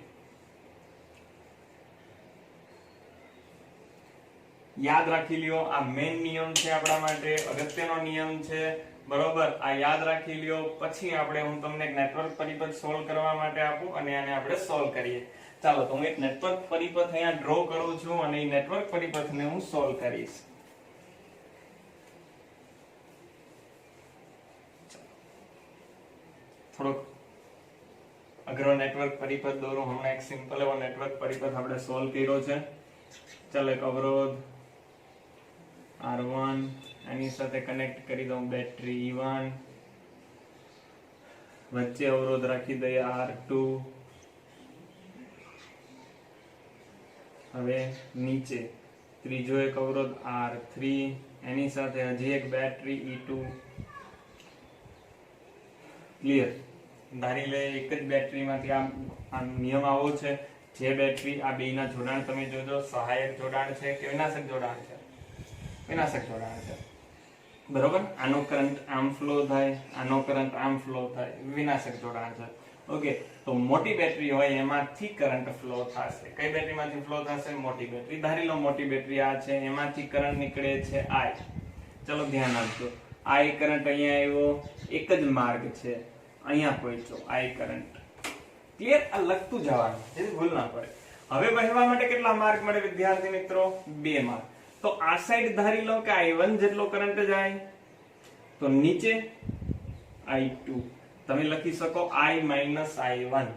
યાદ રાખી લ્યો, આ મેઇન નિયમ છે આપણા માટે, અગત્યનો નિયમ છે. બરોબર, આ યાદ રાખી લ્યો. પછી હું તમને એક નેટવર્ક પરિપથ સોલ્વ કરવા માટે આપું અને આને આપણે સોલ્વ કરીએ. ચાલો, તો હું એક નેટવર્ક પરિપથ અહીંયા ડ્રો કરું છું અને એ નેટવર્ક પરિપથને હું સોલ્વ કરીશ. થોડોક અઘરો નેટવર્ક પરિપથ દોરું. હમણાં એક સિમ્પલ એવો નેટવર્ક પરિપથ આપણે સોલ્વ કર્યો છે. ચાલો, એક અવરોધ R1, એની સાથે કનેક્ટ કરી દઉં બેટરી E1, વચ્ચે અવરોધ રાખી દઈએ R2. હવે નીચે ત્રીજો એક અવરોધ R3, એની સાથે હજી એક બેટરી E2. ક્લિયર? ધારી લે એક જ બેટરીમાંથી આ નિયમ આવો છે, જે બેટરી આ બેયના જોડાણ તમે જોજો, સહાયક જોડાણ છે કે વિનાશક જોડાણ છે? વિનાશક જોડાણ છે. બરોબર, આનો કરંટ આમ ફ્લો થાય, આનો કરંટ આમ ફ્લો થાય, વિનાશક જોડાણ છે. ઓકે, તો મોટી બેટરી હોય એમાંથી કરંટ ફ્લો થશે. કઈ બેટરીમાંથી ફ્લો થશે? મોટી બેટરી. ધારી લો મોટી બેટરી આ છે, એમાંથી કરંટ નીકળે છે I. ચલો ધ્યાન આપજો, I કરંટ અહીંયા આવ્યો, એક જ માર્ગ છે, અહીંયા પહોંચ્યો I કરંટ. ક્લિયર? આ લખતું જવાનું, જેથી ભૂલ ના પડે. હવે વહેવા માટે કેટલા માર્ગ મળે વિદ્યાર્થી મિત્રો? 2 માર્ગ. તો આ સાઈડ ધારી લો કે I1 જેટલો કરંટ જાય, તો નીચે I2. તમે લખી શકો I - I1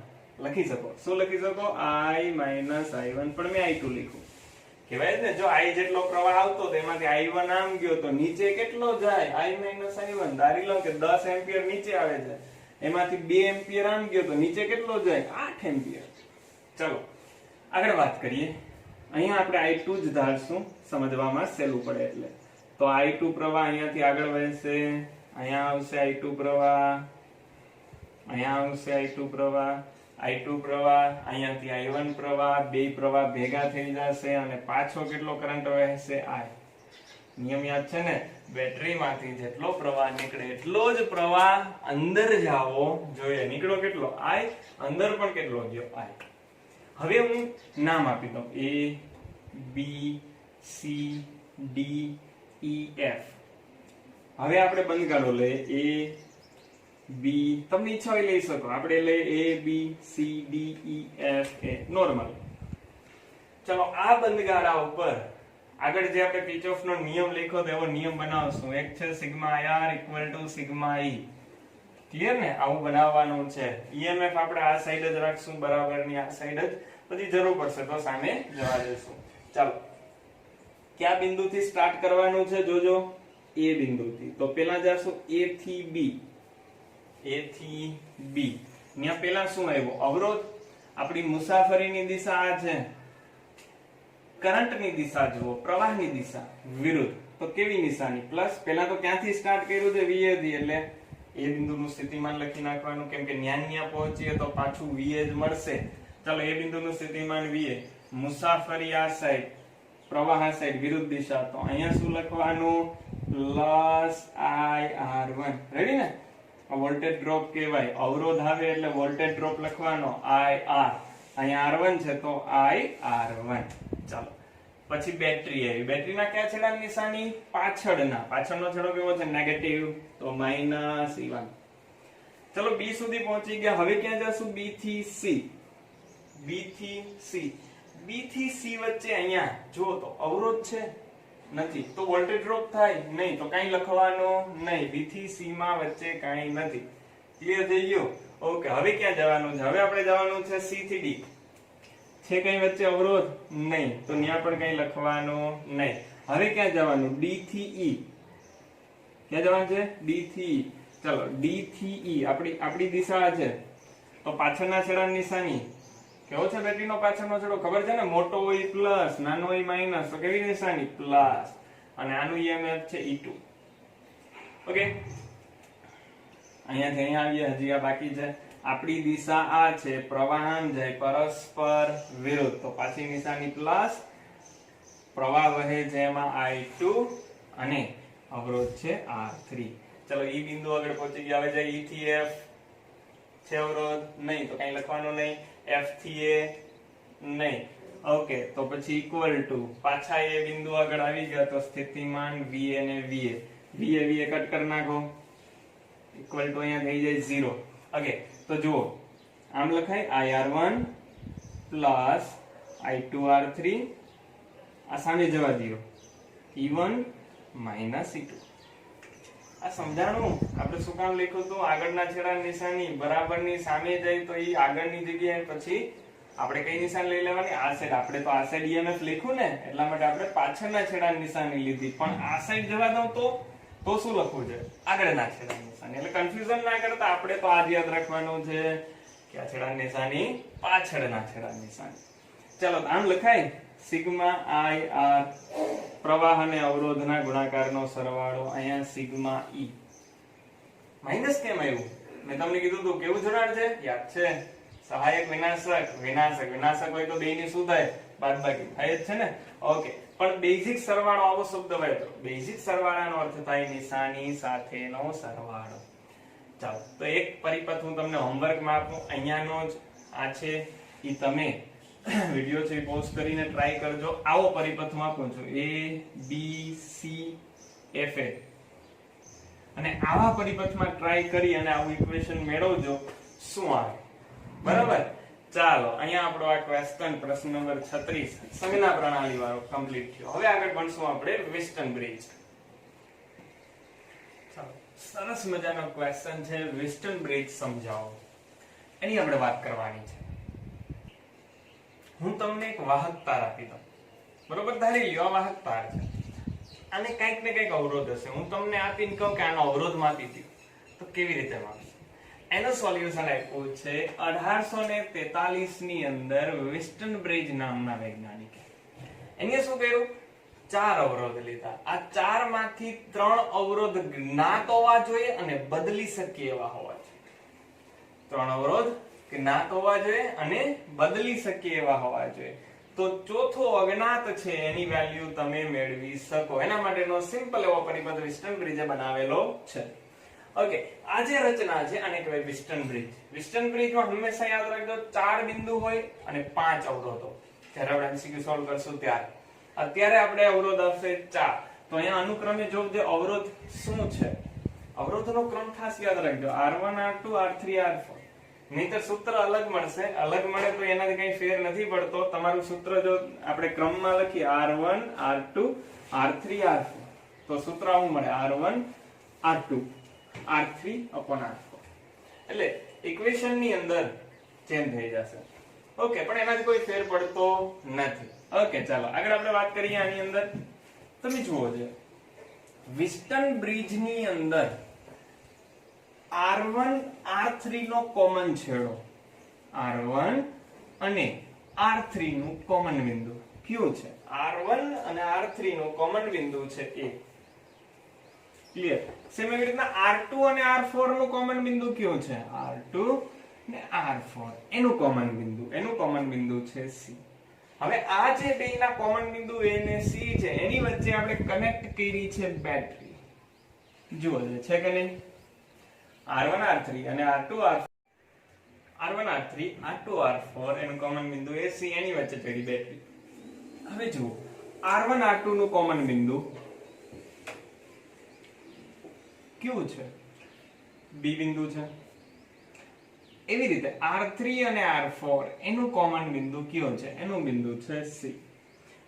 લખી શકો. શું લખી શકો? I - I1, પણ મેં I2 લખ્યું. કહેવાય ને, જો I જેટલો પ્રવાહ આવતો તો એમાંથી I1 આમ ગયો તો નીચે કેટલો જાય? I - I1. ધારી લો કે 10 એમ્પિયર નીચે આવે છે, એમાંથી 2 એમ્પિયર આમ ગયો તો નીચે કેટલો જાય? 8 એમ્પિયર. ચલો આગળ વાત કરીએ. અહીંયા આપણે I2 જ ધારશું, સમજવામાં સહેલું પડે એટલે. તો I2 પ્રવાહ અહીંયાથી આગળ વહેશે, અહીંયા આવશે I2 પ્રવાહ, અહીંયા આવશે I2 પ્રવાહ, I2 પ્રવાહ, અહીંયાથી I1 પ્રવાહ, બે પ્રવાહ ભેગા થઈ જશે અને પાછો કેટલો કરંટ વહેશે? I. નિયમ યાદ છે ને? બેટરીમાંથી જેટલો પ્રવાહ નીકળે એટલો જ પ્રવાહ અંદર જાવો જોઈએ. નીકળો કેટલો? I. અંદર પણ કેટલો ગયો? I. હવે હું નામ આપી દઉં, A, B, C, D, E, F. હવે આપણે બંધ કાઢો લઈએ, A, બી, તમને ઈચ્છા હોય લઈ શકો, આપણે લઈ A B C D E F એ નોર્મલ. ચલો આ બંધગાળા ઉપર આગળ જે આપણે કિર્ચોફ નો નિયમ લખ્યો તો એવો નિયમ બનાવશું. એક છે sigma R equal to sigma E. Clear ને? આવું બનાવવાનું છે. ઈએમએફ આપણે આ સાઈડ જ રાખશું, બરાબરની આ સાઈડ જ, પછી જરૂર પડશે તો સામે જવા દેશું. ચાલો કયા બિંદુથી સ્ટાર્ટ કરવાનું છે જોજો, એ બિંદુથી. તો પેલા જશું એ થી બી, એ થી બી. અહીંયા પેલા શું આવ્યું? અવરોધ. આપણી મુસાફરીની દિશા આ છે, કરંટની દિશા જુઓ, પ્રવાહની દિશા વિરુદ્ધ. તો કેવી નિશાની? પ્લસ. પેલા તો ક્યાંથી સ્ટાર્ટ કર્યું છે? વીએ થી, એટલે એ બિંદુનું સ્થિતિમાન લખી નાખવાનું, કેમ કે ન્યા પહોંચીએ તો પાછું વીએ જ મળશે. ચાલો એ બિંદુનું સ્થિતિમાન વીએ, મુસાફરી આ સાઈડ, પ્રવાહ આ સાઈડ, વિરુદ્ધ દિશા. તો અહીંયા શું લખવાનું? Plus IR1. રેડી ને? વોલ્ટેજ ડ્રોપ કહેવાય. અવરોધ આવે એટલે વોલ્ટેજ ડ્રોપ લખવાનો IR. અહીંયા R1 છે તો IR1. ચાલો પછી બેટરી આવી. બેટરીના કયા છેડાની નિશાની? પાછળના. પાછળનો છેડો કેવો છે? નેગેટિવ, તો -E1. ચલો બી સુધી પહોંચી ગયા. હવે ક્યાં જશું? બી થી સી. બી થી સી. બી થી સી વચ્ચે અહીંયા જો તો અવરોધ છે નથી, તો વોલ્ટેજ ડ્રોપ થાય નહીં, તો કઈ લખવાનું નહીં. બી થી સી માં વચ્ચે કઈ નથી. ક્લિયર થઈ ગયું? ઓકે. હવે ક્યાં જવાનું છે? હવે આપણે જવાનું છે સી થી ડી. છે કઈ વચ્ચે અવરોધ? નહીં, તો ત્યાં પણ કઈ લખવાનું નહીં. હવે ક્યાં જવાનું? ડી થી ઈ. ક્યાં જવાનું છે? ડી થી ઈ. ચલો ડી થી ઈ આપણી દિશા છે, તો પાછળના છેડાની નિશાની કેવો છે? બેટરીનો પાછળનો છેડો ખબર છે ને? મોટો હોય પ્લસ, નાનો હોય માઈનસ. તો કેવી નિશાની? પ્લસ. અને આનું ઈએમએફ છે E2. ઓકે. અહીંયાથી અહીંયા આવીએ, હજી આ બાકી છે. આપણી દિશા આ છે, પ્રવાહ જાય પરસ્પર વિરુદ્ધ, તો પાછી નિશાની પ્લસ. પ્રવાહ વહે છે એમાં I2 અને અવરોધ છે R3. ચલો ઈ બિંદુ આગળ પહોંચી ગયા. હવે જાય E થી F. છે અવરોધ? નહીં, તો કઈ લખવાનું નહીં. F થી A નહીં. ઓકે. તો પછી ઇક્વલ ટુ, પાછા એ બિંદુ આગળ આવી ગયા તો સ્થિતિમાન VA ને VA. VA કટ કરી નાખો, ઇક્વલ ટુ અહીંયા થઈ જાય 0. ઓકે. તો જુઓ આમ લખાય IR1 પ્લસ I2R3. આ સામે જવા દો, E1 માઇનસ E2. આ સમજાણું? આપણે શું કામ લખ્યું હતું? આગળના છેડાની નિશાની બરાબરની સામે જાય તો એ આગળની જગ્યાએ પછી આપણે કઈ નિશાન લઈ લેવાની? આ સાઈડ. આપણે તો આ સાઈડ EMF લખ્યું ને, એટલા માટે આપણે પાછળના છેડાની નિશાની લીધી. પણ આ સાઈડ જવા દઉં તો શું લખવું છે? આગળના છેડાની નિશાની. એટલે કન્ફ્યુઝન ના કરતા આપણે તો આજ યાદ રાખવાનું છે કે આ છેડાની નિશાની પાછળના છેડાની નિશાની. ચલો આમ લખાય સિગ્મા IR, પ્રવાહ અને અવરોધના ગુણાકારનો સરવાળો. અહીંયા સિગ્મા E. માઈનસ કેમ આવ્યું? મેં તમને કીધું હતું કેવું જોડાણ છે? યાદ છે? સહાયક વિનાશક. વિનાશક હોય તો બેયની શું થાય? બાદબાકી થાય જ છે ને? ઓકે. પણ બેઝિક સરવાળો આવો શબ્દ હોય તો બેઝિક સરવાળાનો અર્થ થાય નિશાની સાથેનો સરવાળો. ચાલો તો એક પરિપથ હું તમને હોમવર્કમાં આપું. અહીંયાનો જ આ છે, એ તમે વિડિયો છે પોઝ કરીને ટ્રાય કરજો. આવો પરિપથ હું આપું છું, A B C F A. અને આવા પરિપથમાં ટ્રાય કરી અને આવું ઇક્વેશન મેળવજો શું આવે. બરાબર? ચાલો અહીંયા આપણો આ ક્વેશ્ચન પ્રશ્ન નંબર 36 સંજ્ઞા પ્રણાલી વાળો કમ્પ્લીટ થયો. હવે આગળ ભણશું આપણે વિસ્ટન બ્રિજ. ચાલો સરસ મજાનો ક્વેશ્ચન છે, વિસ્ટન બ્રિજ સમજાવો. એની આપણે વાત કરવાની છે. હું તમને એક વાહક તાર આપી દઉં, બરોબર? ધારી લ્યો આ વાહક તાર છે, આને કંઈક ને કંઈક અવરોધ હશે. હું તમને આપીને કહું કે આનો અવરોધ માપી દો, તો કેવી રીતે માપશો? એનું સોલ્યુશન આપ્યું છે 1843 ની અંદર વિસ્ટન બ્રિજ નામના વૈજ્ઞાનિકે. એને શું કર્યું? 4 અવરોધ લીધા. આ 4 માંથી 3 અવરોધ જ્ઞાત હોવા જોઈએ અને બદલી શકીએ એવા હોવા જોઈએ. 3 અવરોધ જ્ઞાત હોવા જોઈએ અને બદલી શકીએ એવા હોવા જોઈએ. તો ચોથો અજ્ઞાત છે, એની વેલ્યુ તમે મેળવી શકો. એના માટેનો સિમ્પલ એવો પરિપથ વિસ્ટન બ્રિજે બનાવેલો છે. ઓકે. આ જે રચના છે આને કહેવાય વિસ્ટન બ્રિજ. વિસ્ટન બ્રિજમાં હંમેશા યાદ રાખજો 4 બિંદુ હોય અને 5 અવરોધો. જ્યારે આપણે MCQ સોલ્વ કરશું ત્યારે. અત્યારે આપણે અવરોધ આવશે 4. તો અહીંયા અનુક્રમે જોજો અવરોધ શું છે. અવરોધનો ક્રમ ખાસ યાદ રાખજો, R1 R2 R3 R4. નહીતર સૂત્ર અલગ મળશે, અલગ મળે તો એનાથી કઈ ફેર નથી પડતો. તમારું સૂત્ર જો આપણે ક્રમમાં લખીએ R1 R2 R3 R4 તો સૂત્ર આવું મળે R1 R2 R3/R4. એટલે ઇક્વેશન ની અંદર ચેન્જ થઈ જશે. ઓકે, પણ એનાથી કોઈ ફેર પડતો નથી. ઓકે, ચાલો આગળ આપણે વાત કરીએ આની અંદર. તમે જુઓ છે વિસ્ટન બ્રિજ ની અંદર R1 R3 નો કોમન છેડો, R1 અને R3 નું કોમન બિંદુ કયું છે? R1 અને R3 નું કોમન બિંદુ છે A. ક્લિયર? સેમ એવી રીતના R2 અને R4 નું કોમન બિંદુ કયું છે? R2 અને R4 એનું કોમન બિંદુ છે C. હવે આ જે બેયના કોમન બિંદુ A અને C છે એની વચ્ચે આપણે કનેક્ટ કરી છે બેટરી. જુઓ છે કે નહીં? R1 R3 અને R2 R4 એનું કોમન બિંદુ A C એની વચ્ચે ચડી બેટરી. હવે જુઓ R1 R2 નું કોમન બિંદુ કયું છે? B બિંદુ છે. એવી રીતે R3 અને R4 એનું કોમન બિંદુ કયું છે? એનું બિંદુ છે C.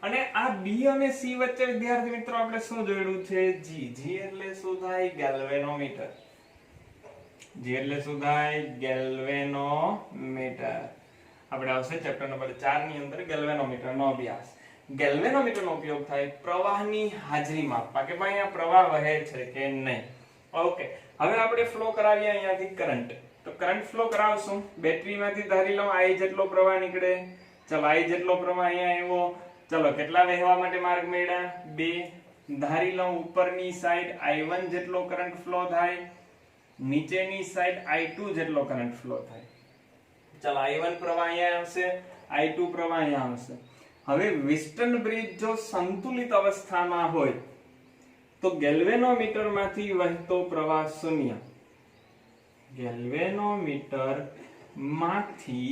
અને આ B અને C વચ્ચે વિદ્યાર્થી મિત્રો આપણે શું જોડ્યું છે? G. G એટલે શું થાય? ગેલ્વેનોમીટર. G એટલે શું થાય? ગેલ્વેનોમીટર. આપણે આવશે ચેપ્ટર નંબર 4 ની અંદર ગેલ્વેનોમીટરનો અભ્યાસ. ગેલ્વેનોમીટરનો ઉપયોગ થાય પ્રવાહની હાજરી માપવા કે ભાઈ આ પ્રવાહ વહે છે કે નહીં. ઓકે, હવે આપણે ફ્લો કરાવીએ અહીંયાથી કરંટ. તો કરંટ ફ્લો કરાવશું. બેટરીમાંથી ધારી લો I જેટલો પ્રવાહ નીકળે. ચલો I જેટલો પ્રવાહ અહીંયા આવ્યો. ચલો કેટલા વહેવા માટે માર્ગ મળ્યા? 2. ધારી લો ઉપરની સાઈડ I1 જેટલો કરંટ ફ્લો થાય, નીચેની સાઈડ I2 જેટલો કરંટ ફ્લો થાય. ચલો I1 પ્રવાહ અહીંયા આવશે, I2 પ્રવાહ અહીંયા આવશે. હવે વિસ્ટન બ્રિજ જો સંતુલિત અવસ્થામાં હોય તો ગેલ્વેનોમીટર માંથી વહેતો પ્રવાહ શૂન્ય. ગેલ્વેનોમીટર માંથી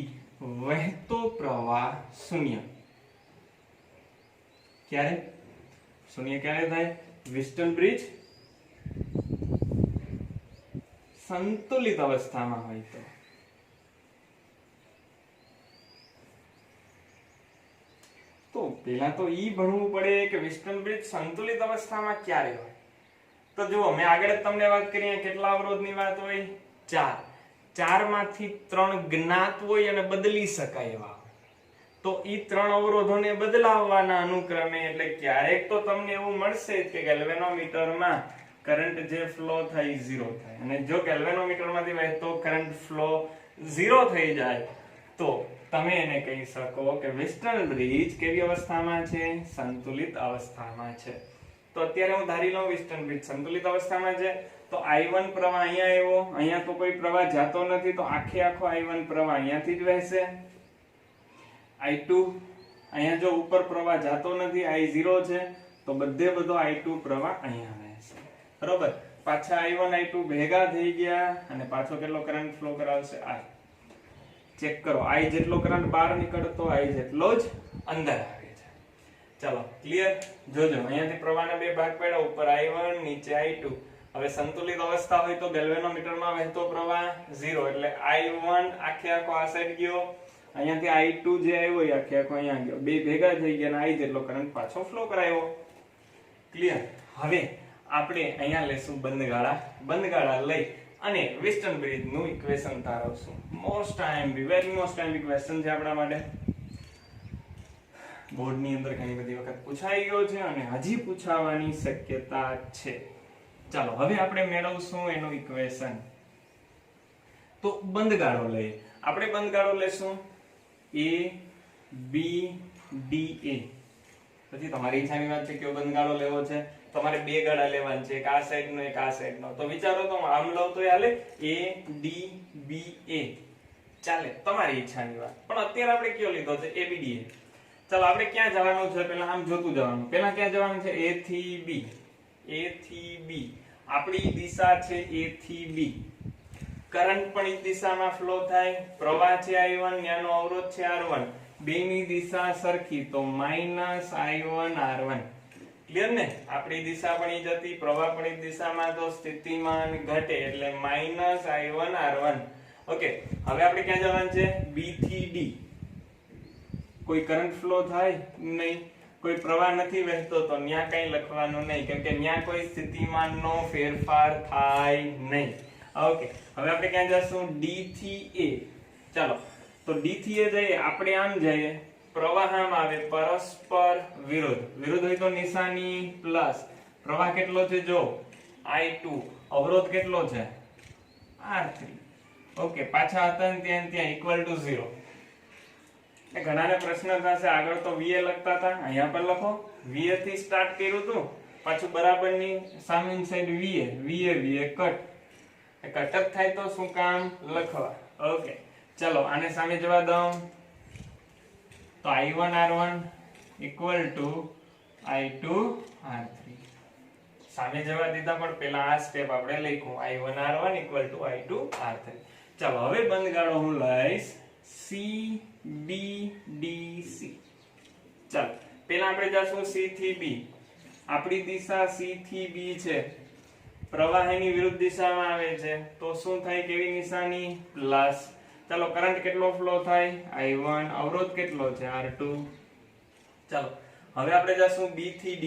વહેતો પ્રવાહ શૂન્ય. ક્યારે શૂન્ય ક્યારે થાય? વિસ્ટન બ્રિજ સંતુલિત અવસ્થામાં હોય તો. તો પહેલા તો ઈ ભણવું પડે કે વિસ્ટન બ્રિજ સંતુલિત અવસ્થામાં ક્યારે હોય. તો જુઓ મેં આગળ જ તમને વાત કરી કેટલા અવરોધની વાત હોય? 4. 4 માંથી 3 જ્ઞાત હોય અને બદલી શકાય એવા. તો ઈ 3 અવરોધોને બદલાવવાના અનુક્રમે એટલે ક્યારેક તો તમને એવું મળશે કે ગેલ્વેનોમીટરમાં કરંટ જે ફ્લો થાય 0 થાય. અને જો ગેલ્વેનોમીટરમાંથી વહેતો કરંટ ફ્લો 0 થઈ જાય તો તમે એને કહી શકો કે વિસ્ટન બ્રિજ કેવી અવસ્થામાં છે? સંતુલિત અવસ્થામાં છે. તો અત્યારે હું ધારી લઉં વિસ્ટન બ્રિજ સંતુલિત અવસ્થામાં છે. તો I1 પ્રવાહ અહીંયા આવ્યો, અહીંયા તો કોઈ પ્રવાહ જાતો નથી તો આખો I1 પ્રવાહ અહીંયાથી જ વહેશે. I2 અહીંયા જો ઉપર પ્રવાહ જાતો નથી, I0 છે તો બધો I2 પ્રવાહ અહીંયા વહેશે. બરોબર? પાછા I1 I2 ભેગા થઈ ગયા અને પાછો કેટલો કરંટ ફ્લો કરાવશે? I. ચેક કરો I જેટલો કરંટ બહાર નીકળતો I જેટલો જ અંદર આવે છે. ચલો ક્લિયર? જોજો અહીંયાથી પ્રવાહના બે ભાગ પડ્યા, ઉપર I1 નીચે I2. હવે સંતુલિત અવસ્થા હોય તો ગેલ્વેનોમીટરમાં વહેતો પ્રવાહ 0 એટલે I1 આખો આ સાઈડ ગયો, અહીંયાથી I2 જે આવ્યો એ આખો અહીંયા ગયો, બે ભેગા થઈ ગયા અને I જેટલો કરંટ પાછો ફ્લો કરાયો. ક્લિયર? હવે આપણે અહીંયા લેશું બંધગાળા લઈ અને વિસ્ટન બ્રિજ નું ઇક્વેશન તારવશું. વેરી મોસ્ટ આઈએમપી ક્વેશ્ચન છે આપણા માટે. બોર્ડ ની અંદર ઘણી બધી વખત પૂછાઈ ગયો છે અને હજી પૂછાવાની શક્યતા છે. ચાલો હવે આપણે મેળવશું એનું ઇક્વેશન. તો બંધગાળો લઈએ. આપણે બંધગાળો લેશું A B D A. પછી તમારી ઈચ્છાની વાત છે કે બંધગાળો લેવો છે. તમારે બે ગાળા લેવાના છે, એક આ સાઈડ નો એક આ સાઈડ નો. તો વિચારો તો આમ લો તો હાલે A D B A ચાલે, તમારી ઈચ્છાની વાત. પણ અત્યારે આપણે કયો લીધો છે? A B D A. ચાલો આપણે ક્યાં જવાનું છે? પહેલા આમ જોતું જવાનું. પહેલા ક્યાં જવાનું છે? A થી B. A થી B. આપણી દિશા છે A થી B. કરંટ પણ એ દિશામાં ફ્લો થાય. પ્રવાહ છે I1, ન્યાનો અવરોધ છે R1. બેની દિશા સરખી તો -I1 R1. ક્લિયર ને? આપણી દિશા પણ ઈ જ હતી, પ્રવાહ પણ ઈ દિશામાં, તો સ્થિતિમાન ઘટે એટલે -I1R1. ઓકે, હવે આપણે ક્યાં જવાનું છે? B થી D. કોઈ કરંટ ફ્લો થાય નહીં, કોઈ પ્રવાહ નથી વહેતો, તો ન્યા કઈ લખવાનું નહીં, કેમ કે ન્યા કોઈ સ્થિતિમાનનો ફેરફાર થાય નહીં. ઓકે, હવે આપણે ક્યાં જશું? D થી A. ચાલો, તો D થી A જઈએ, આપણે આમ જઈએ, પ્રવાહ આમ આવે, પરસ્પર વિરોધ. વિરોધ હોય તો નિશાની પ્લસ. પ્રવાહ કેટલો છે જો? I2. અવરોધ કેટલો છે? R3. ઓકે, પાછા હતા ને ત્યાં ઇક્વલ ટુ 0. ઘણાને પ્રશ્ન થશે, આગળ તો VA લખતા હતા, અહીંયા પર લખો. VA થી સ્ટાર્ટ કર્યું હતું, પાછું બરાબરની સામેની સાઈડ VA કટ. કટ જ થાય તો શું કામ લખવા? ઓકે, ચલો આને સામે જવા દઉં, તો I1R1 ઇક્વલ ટુ I2R3. સામે જવા દીધા, પણ પેલા આ સ્ટેપ આપણે લખ્યું, I1R1 ઇક્વલ ટુ I2R3. ચાલો હવે બંધ ગાળો હું લઈશ CBDC. ચાલો પેલા આપણે જશું C થી B. આપણી દિશા C થી B છે, પ્રવાહ એની વિરુદ્ધ દિશામાં આવે છે, તો શું થાય? કેવી નિશાની? પ્લસ. ચાલો, કરંટ કેટલો ફ્લો થાય? I1. અવરોધ કેટલો છે? R2. ચાલો હવે આપણે જશું B થી D.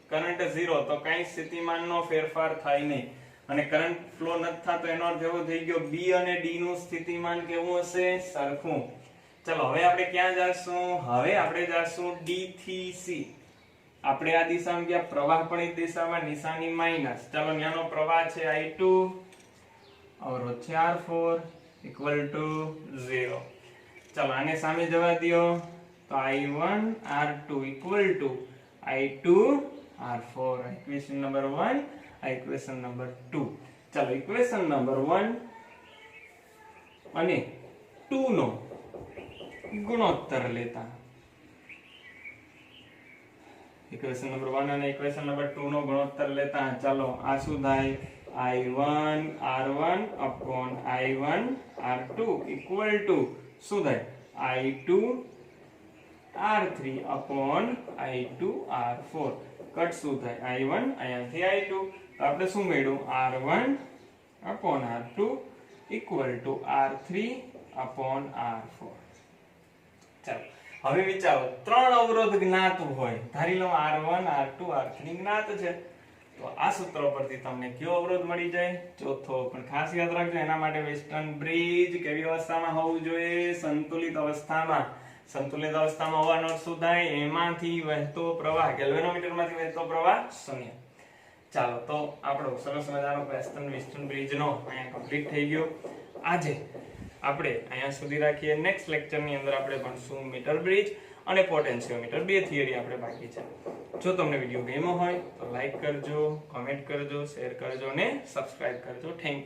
કરંટ 0, તો કઈ સ્થિતિમાનનો ફેરફાર થાય નહીં, અને કરંટ ફ્લો નથી થતો, એનો અર્થ એવો થઈ ગયો B અને D નું સ્થિતિમાન કેવું હશે? સરખું. ચલો હવે આપણે ક્યાં જશું? હવે આપણે જશું D થી C. આપણે આ દિશામાં ગયા, પ્રવાહ પણ એ દિશામાં, નિશાની માઈનસ. ચાલો, ન્યાનો પ્રવાહ છે I2, અવરોધ છે R4 ઇક્વલ ટુ 0. ચાલો આને સામે જવા દો, તો I1 R2 equal to I2 R4. Equation number 1, equation number 2. ચાલો ઇક્વેશન નંબર 1 અને 2 નો ગુણોત્તર લેતા, ઇક્વેશન નંબર 1 અને ઇક્વેશન નંબર 2 નો ગુણોત્તર લેતા, ચાલો આ શું થાય? I1 R1 upon I1 R2 equal to શું થાય? I2 R3 upon I2 R4. Cut શું થાય? I1 અહીંયાથી I2, તો આપણે શું મળ્યું? R1 upon R2 equal to R3 upon R4. ચાલો હવે વિચારો, ત્રણ અવરોધ જ્ઞાત હોય, ધારી લો R1 R2 R3 જ્ઞાત છે, તો આ સૂત્ર પરથી તમને કયો અવરોધ મળી જાય? ચોથો. પણ ખાસ યાદ રાખજો, એના માટે વેસ્ટર્ન બ્રિજ કેવી અવસ્થામાં હોવું જોઈએ? સંતુલિત અવસ્થામાં. સંતુલિત અવસ્થામાં હોવાનો શું થાય? એમાંથી વહેતો પ્રવાહ, ગેલ્વેનોમીટરમાંથી વહેતો પ્રવાહ 0. ચાલો, તો આપણો સરસ મજાનો વેસ્ટર્ન બ્રિજ નો અહીંયા કમ્પ્લીટ થઈ ગયો. આજે આપણે અહીંયા સુધી રાખીએ. નેક્સ્ટ લેક્ચર ની અંદર આપણે ભણશું મીટર બ્રિજ અને પોટેન્શિયોમીટર. બે થિયરી આપણે બાકી છે. જો તમને વિડીયો ગમ્યો હોય તો લાઈક કરજો, કમેન્ટ કરજો, શેર કરજો અને સબસ્ક્રાઇબ કરજો. Thank you.